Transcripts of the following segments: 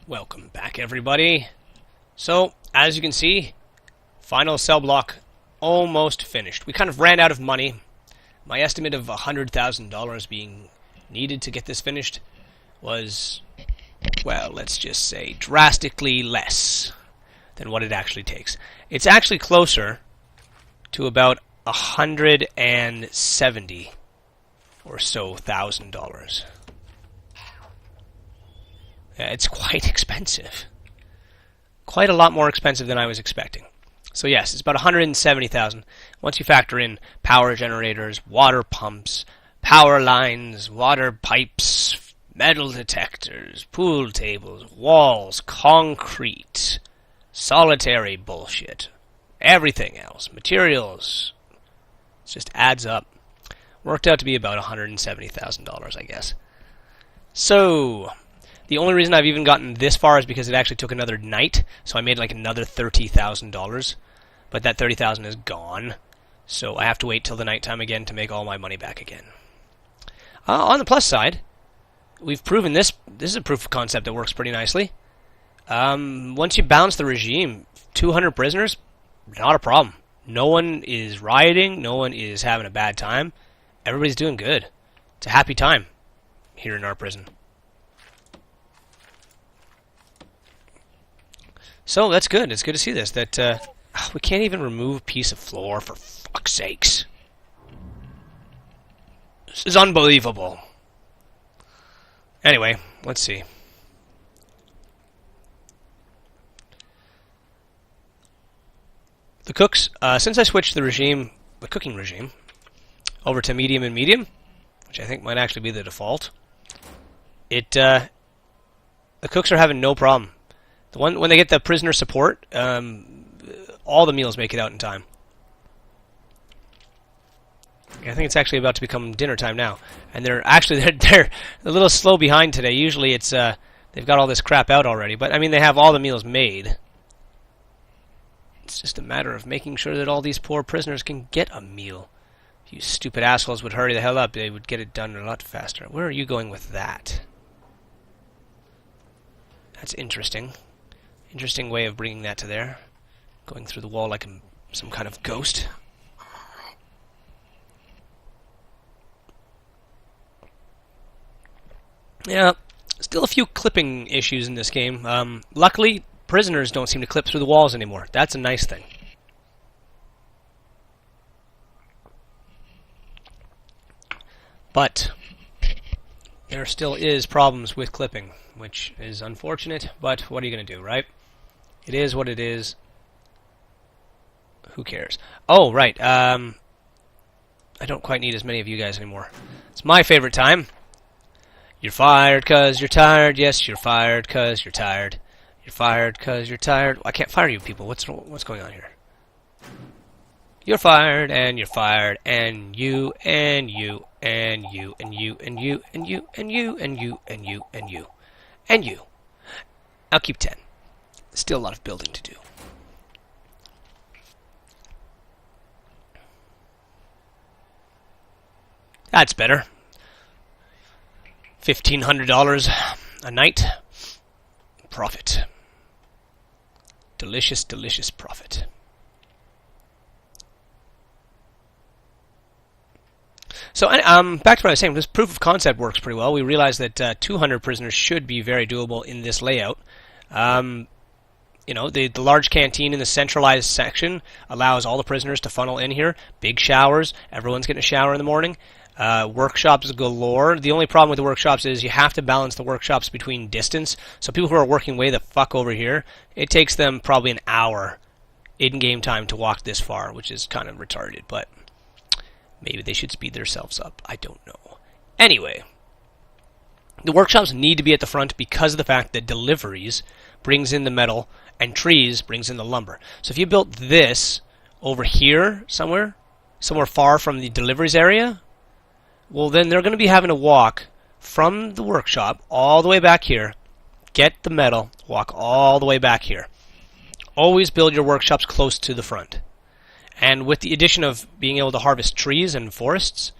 Welcome back, everybody. So, as you can see, final cell block almost finished. We kind of ran out of money. My estimate of $100,000 being needed to get this finished was, well, let's just say drastically less than what it actually takes. It's actually closer to about $170 or so $1,000. Yeah, it's quite expensive. Quite a lot more expensive than I was expecting. So yes, it's about $170,000. Once you factor in power generators, water pumps, power lines, water pipes, metal detectors, pool tables, walls, concrete, solitary bullshit, everything else, materials, it just adds up. Worked out to be about $170,000, I guess. So the only reason I've even gotten this far is because it actually took another night, so I made like another $30,000, but that $30,000 is gone, so I have to wait till the nighttime again to make all my money back again. On the plus side, we've proven this is a proof of concept that works pretty nicely. Once you balance the regime, 200 prisoners, not a problem. No one is rioting, no one is having a bad time, everybody's doing good. It's a happy time here in our prison. So that's good. It's good to see this. That we can't even remove a piece of floor, for fuck's sakes. This is unbelievable. Anyway, let's see. The cooks, since I switched the cooking regime, over to medium and medium, which I think might actually be the default, the cooks are having no problem. When they get the prisoner support, all the meals make it out in time. I think it's actually about to become dinner time now, and they're a little slow behind today. Usually it's they've got all this crap out already, but I mean they have all the meals made. It's just a matter of making sure that all these poor prisoners can get a meal. If you stupid assholes would hurry the hell up, they would get it done a lot faster. Where are you going with that? That's interesting. Interesting way of bringing that to there. Going through the wall like some kind of ghost. Yeah, still a few clipping issues in this game. Luckily, prisoners don't seem to clip through the walls anymore. That's a nice thing. But there still is problems with clipping, which is unfortunate, but what are you going to do, right? It is what it is. Who cares? Oh, right. I don't quite need as many of you guys anymore. It's my favorite time. You're fired 'cause you're tired. Yes, you're fired 'cause you're tired. You're fired 'cause you're tired. I can't fire you people. What's going on here? You're fired, and you're fired, and you, and you, and you, and you, and you, and you, and you, and you, and you, and you, and you. I'll keep 10. Still a lot of building to do. That's better. $1,500 a night. Profit. Delicious, delicious profit. So, back to what I was saying, this proof of concept works pretty well. We realized that 200 prisoners should be very doable in this layout. You know, the large canteen in the centralized section allows all the prisoners to funnel in here. Big showers. Everyone's getting a shower in the morning. Workshops galore. The only problem with the workshops is you have to balance the workshops between distance. So people who are working way the fuck over here, it takes them probably an hour in-game time to walk this far, which is kind of retarded, but maybe they should speed themselves up. I don't know. Anyway, the workshops need to be at the front because of the fact that deliveries brings in the metal and trees brings in the lumber. So if you built this over here somewhere far from the deliveries area, well then they're going to be having to walk from the workshop all the way back here, get the metal, walk all the way back here. Always build your workshops close to the front. And with the addition of being able to harvest trees and forests,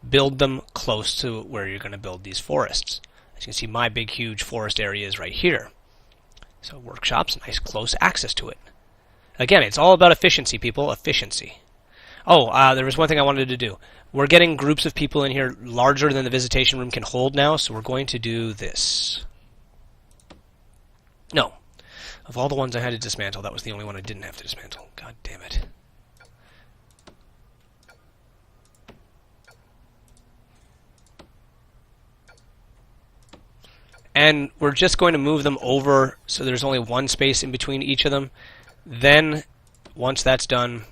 build them close to where you're going to build these forests. As you can see, my big huge forest area is right here. So workshops, nice close access to it. Again, it's all about efficiency, people. Efficiency. Oh, there was one thing I wanted to do. We're getting groups of people in here larger than the visitation room can hold now, so we're going to do this. No. Of all the ones I had to dismantle, that was the only one I didn't have to dismantle. God damn it. And we're just going to move them over so there's only one space in between each of them. Then, once that's done,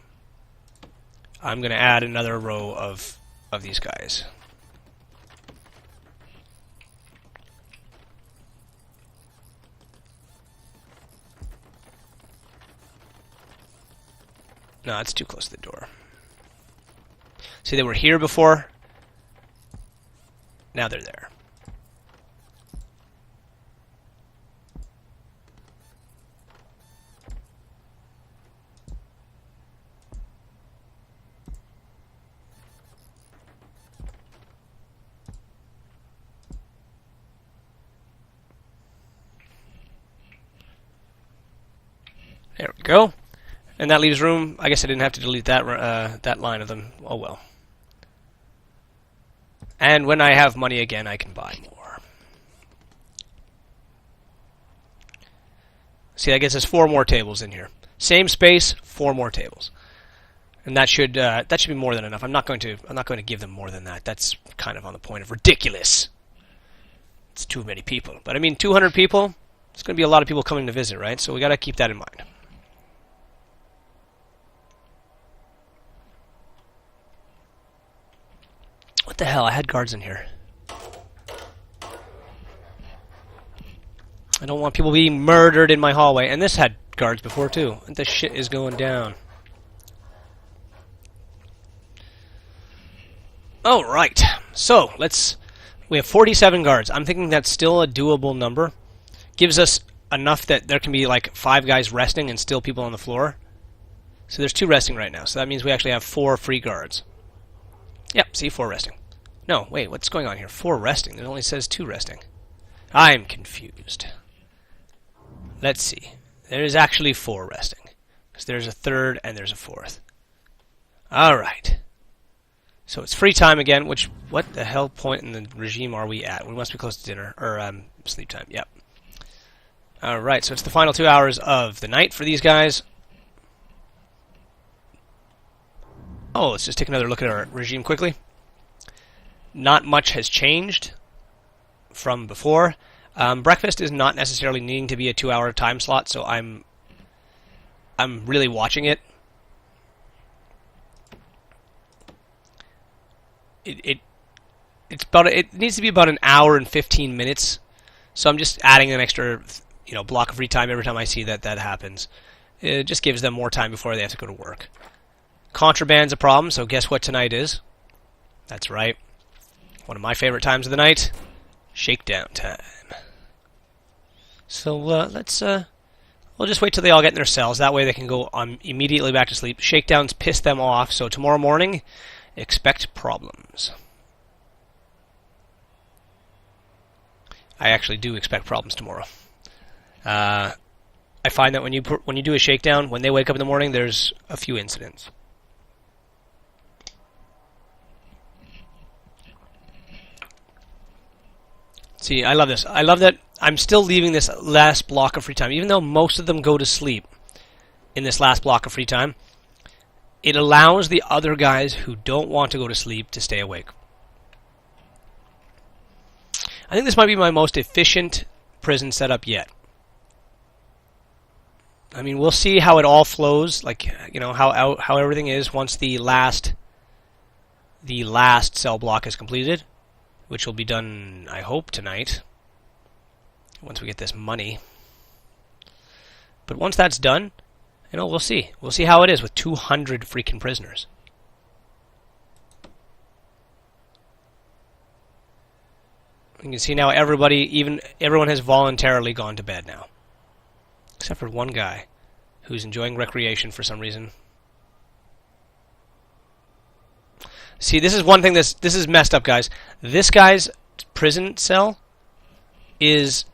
I'm going to add another row of these guys. No, it's too close to the door. See, they were here before. Now they're there. There we go. And that leaves room. I guess I didn't have to delete that that line of them. Oh well. And when I have money again, I can buy more. See, that gets us 4 more tables in here. Same space, 4 more tables, and that should be more than enough. I'm not going to give them more than that. That's kind of on the point of ridiculous. It's too many people. But I mean, 200 people. It's going to be a lot of people coming to visit, right? So we got to keep that in mind. What the hell? I had guards in here. I don't want people being murdered in my hallway. And this had guards before, too. And this shit is going down. Alright. So, we have 47 guards. I'm thinking that's still a doable number. Gives us enough that there can be like 5 guys resting and still people on the floor. So there's 2 resting right now. So that means we actually have 4 free guards. Yep, see, 4 resting. No, wait, what's going on here? 4 resting. It only says 2 resting. I'm confused. Let's see. There is actually 4 resting. Because there's a 3rd and there's a 4th. Alright. So it's free time again, which, what the hell point in the regime are we at? We must be close to dinner, or sleep time, yep. Alright, so it's the final 2 hours of the night for these guys. Oh, let's just take another look at our regime quickly. Not much has changed from before. Breakfast is not necessarily needing to be a 2-hour time slot, so I'm really watching it. It needs to be about an hour and 15 minutes. So I'm just adding an extra, block of free time every time I see that happens. It just gives them more time before they have to go to work. Contraband's a problem, so guess what tonight is? That's right. One of my favorite times of the night, shakedown time. So we'll just wait till they all get in their cells. That way they can go immediately back to sleep. Shakedowns piss them off, so tomorrow morning, expect problems. I actually do expect problems tomorrow. I find that when you do a shakedown, when they wake up in the morning, there's a few incidents. See, I love this. I love that I'm still leaving this last block of free time. Even though most of them go to sleep in this last block of free time, it allows the other guys who don't want to go to sleep to stay awake. I think this might be my most efficient prison setup yet. I mean, we'll see how it all flows, like, how everything is once the last cell block is completed, which will be done, I hope, tonight, once we get this money. But once that's done, we'll see. We'll see how it is with 200 freaking prisoners. You can see now everyone has voluntarily gone to bed now. Except for one guy who's enjoying recreation for some reason. See, this is one thing this is messed up, guys. This guy's prison cell is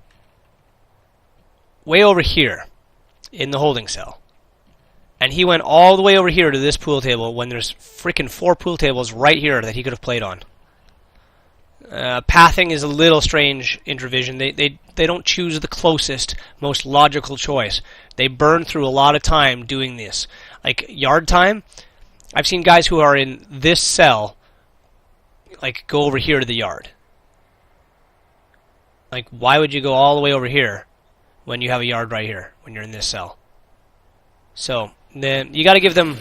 way over here in the holding cell, and he went all the way over here to this pool table when there's freaking 4 pool tables right here that he could have played on. Pathing is a little strange in Division. They don't choose the closest, most logical choice. They burn through a lot of time doing this. Like yard time, I've seen guys who are in this cell like go over here to the yard. Like, why would you go all the way over here when you have a yard right here when you're in this cell? So then you got to give them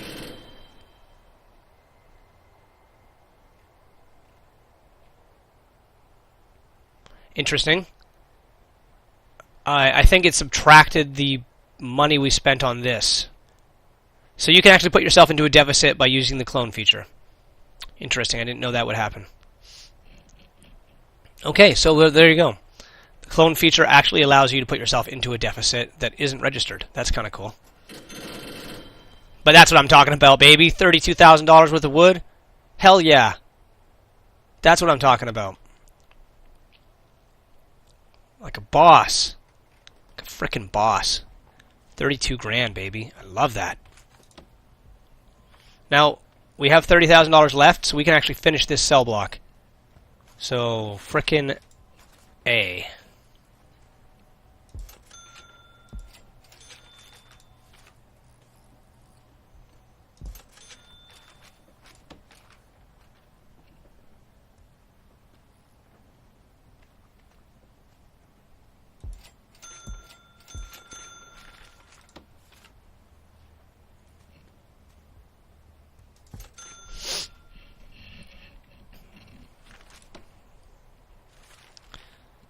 interesting. I think it subtracted the money we spent on this. So you can actually put yourself into a deficit by using the clone feature. Interesting, I didn't know that would happen. Okay, so there you go. The clone feature actually allows you to put yourself into a deficit that isn't registered. That's kind of cool. But that's what I'm talking about, baby. $32,000 worth of wood? Hell yeah. That's what I'm talking about. Like a boss. Like a frickin' boss. 32 grand, baby. I love that. Now, we have $30,000 left, so we can actually finish this cell block. So, frickin' A.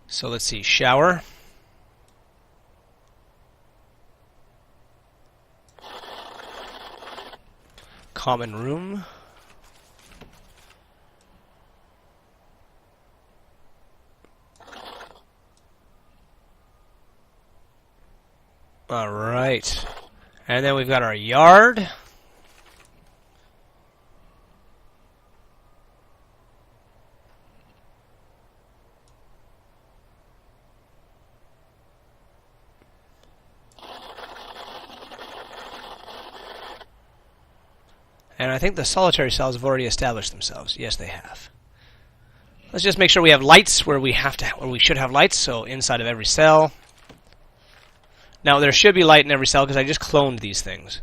So let's see, shower. Common room. All right. And then we've got our yard. And I think the solitary cells have already established themselves. Yes, they have. Let's just make sure we have lights where we should have lights. So inside of every cell. Now there should be light in every cell because I just cloned these things.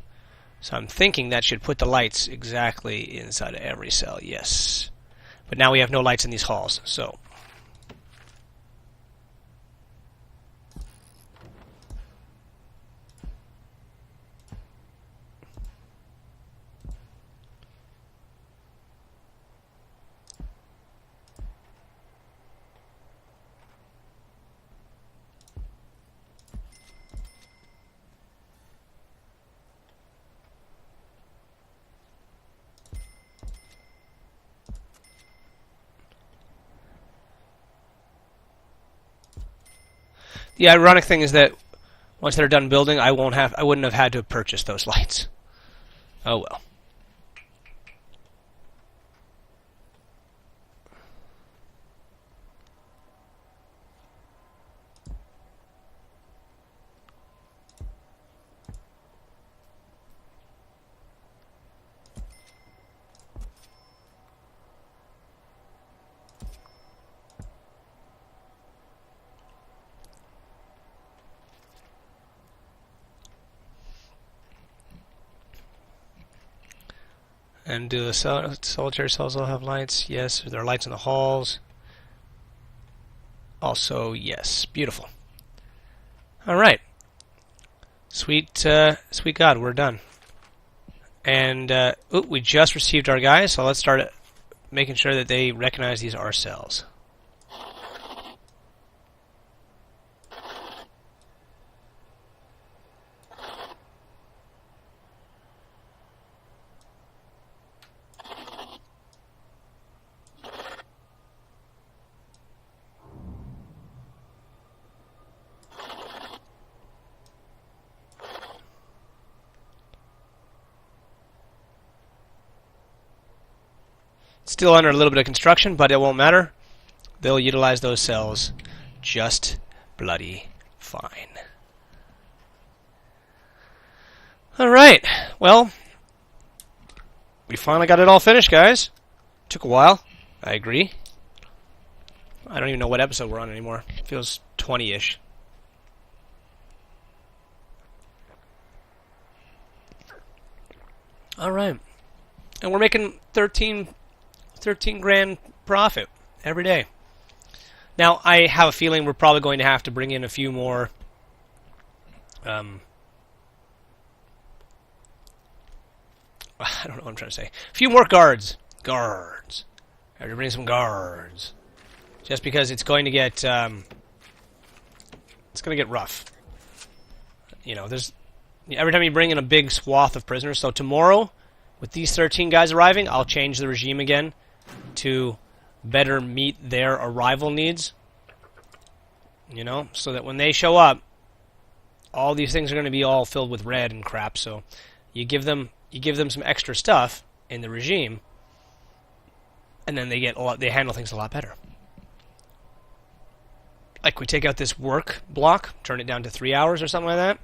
So I'm thinking that should put the lights exactly inside of every cell. Yes. But now we have no lights in these halls. So the ironic thing is that once they're done building, I wouldn't have had to purchase those lights. Oh well. And do the solitary cells all have lights? Yes. Are there lights in the halls? Also, yes. Beautiful. All right. Sweet God, we're done. And we just received our guys, so let's start making sure that they recognize these are cells. Still under a little bit of construction, but it won't matter. They'll utilize those cells just bloody fine. Alright, well, we finally got it all finished, guys. Took a while, I agree. I don't even know what episode we're on anymore. It feels 20-ish. Alright. And we're making 13 grand profit every day. Now, I have a feeling we're probably going to have to bring in a few more I don't know what I'm trying to say. A few more guards. Guards. I have to bring some guards. Just because it's going to get rough. You know, there's every time you bring in a big swath of prisoners. So tomorrow, with these 13 guys arriving, I'll change the regime again to better meet their arrival needs. You know, so that when they show up, all these things are going to be all filled with red and crap. So you give them some extra stuff in the regime, and then they handle things a lot better. Like we take out this work block, turn it down to 3 hours or something like that.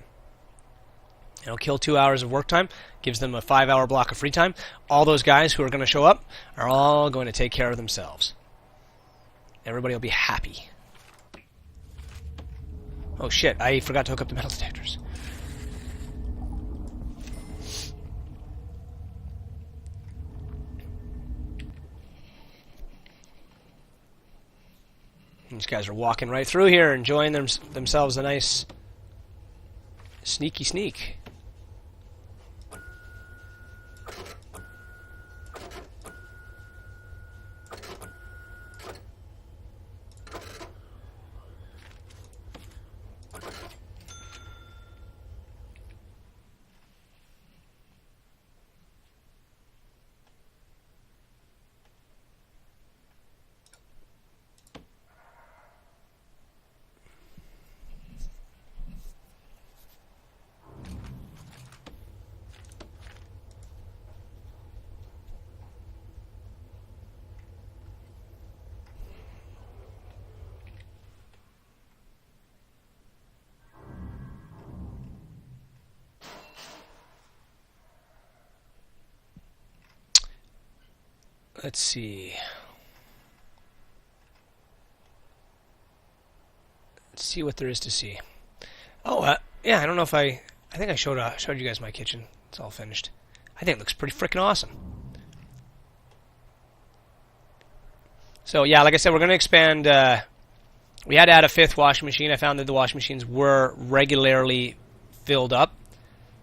You know, kill 2 hours of work time, gives them a 5-hour block of free time. All those guys who are going to show up are all going to take care of themselves. Everybody will be happy. Oh shit, I forgot to hook up the metal detectors. These guys are walking right through here, enjoying themselves a nice sneaky sneak. Let's see. Let's see what there is to see. Oh, yeah. I don't know if I think I showed you guys my kitchen. It's all finished. I think it looks pretty freaking awesome. So yeah, like I said, we're going to expand. We had to add a 5th washing machine. I found that the washing machines were regularly filled up,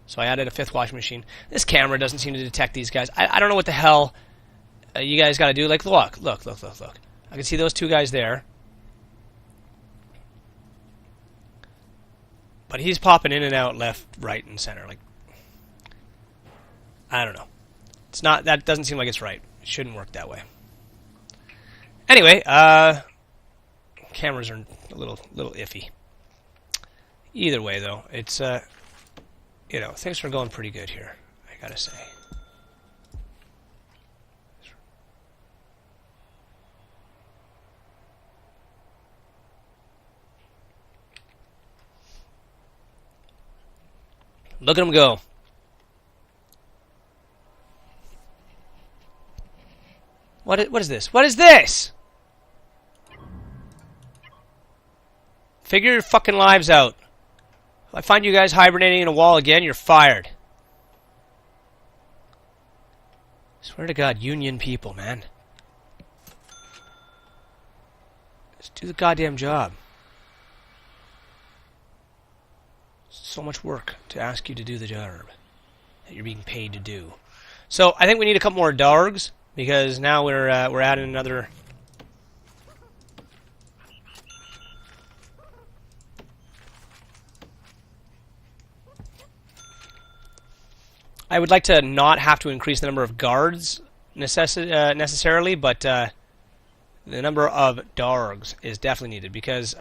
so I added a 5th washing machine. This camera doesn't seem to detect these guys. I don't know what the hell you guys got to do. Like, look. I can see those 2 guys there. But he's popping in and out left, right, and center. Like, I don't know. It's not. That doesn't seem like it's right. It shouldn't work that way. Anyway, cameras are a little iffy. Either way, though, it's you know, things are going pretty good here, I gotta say. Look at him go. What is this? What is this? Figure your fucking lives out. If I find you guys hibernating in a wall again, you're fired. Swear to God, union people, man. Just do the goddamn job. So much work to ask you to do the job that you're being paid to do. So I think we need a couple more dargs, because now we're adding another. I would like to not have to increase the number of guards necessarily, but the number of dargs is definitely needed, because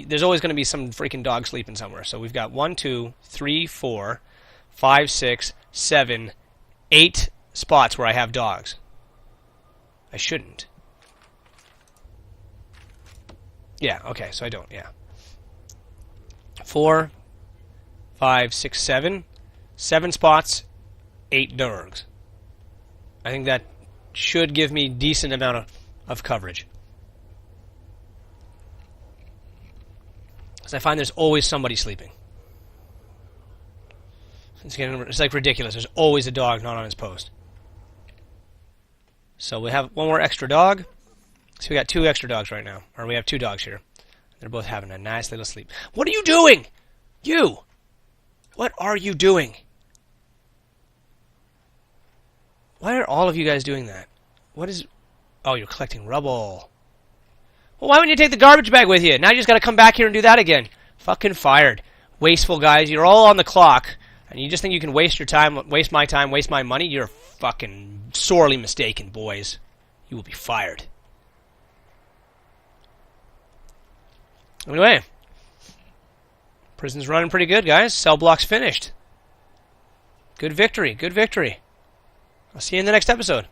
there's always going to be some freaking dog sleeping somewhere. So we've got 1, 2, 3, 4, 5, 6, 7, 8 spots where I have dogs. I shouldn't. Yeah, okay, so I don't, yeah. 4, 5, 6, 7. 7 spots, 8 dogs. I think that should give me decent amount of coverage. Because I find there's always somebody sleeping. It's like ridiculous. There's always a dog not on his post. So we have one more extra dog. So we got 2 extra dogs right now. Or we have 2 dogs here. They're both having a nice little sleep. What are you doing? You! What are you doing? Why are all of you guys doing that? What is... Oh, you're collecting rubble. Well, why wouldn't you take the garbage bag with you? Now you just got to come back here and do that again. Fucking fired. Wasteful guys. You're all on the clock. And you just think you can waste your time, waste my money? You're fucking sorely mistaken, boys. You will be fired. Anyway. Prison's running pretty good, guys. Cell block's finished. Good victory. Good victory. I'll see you in the next episode.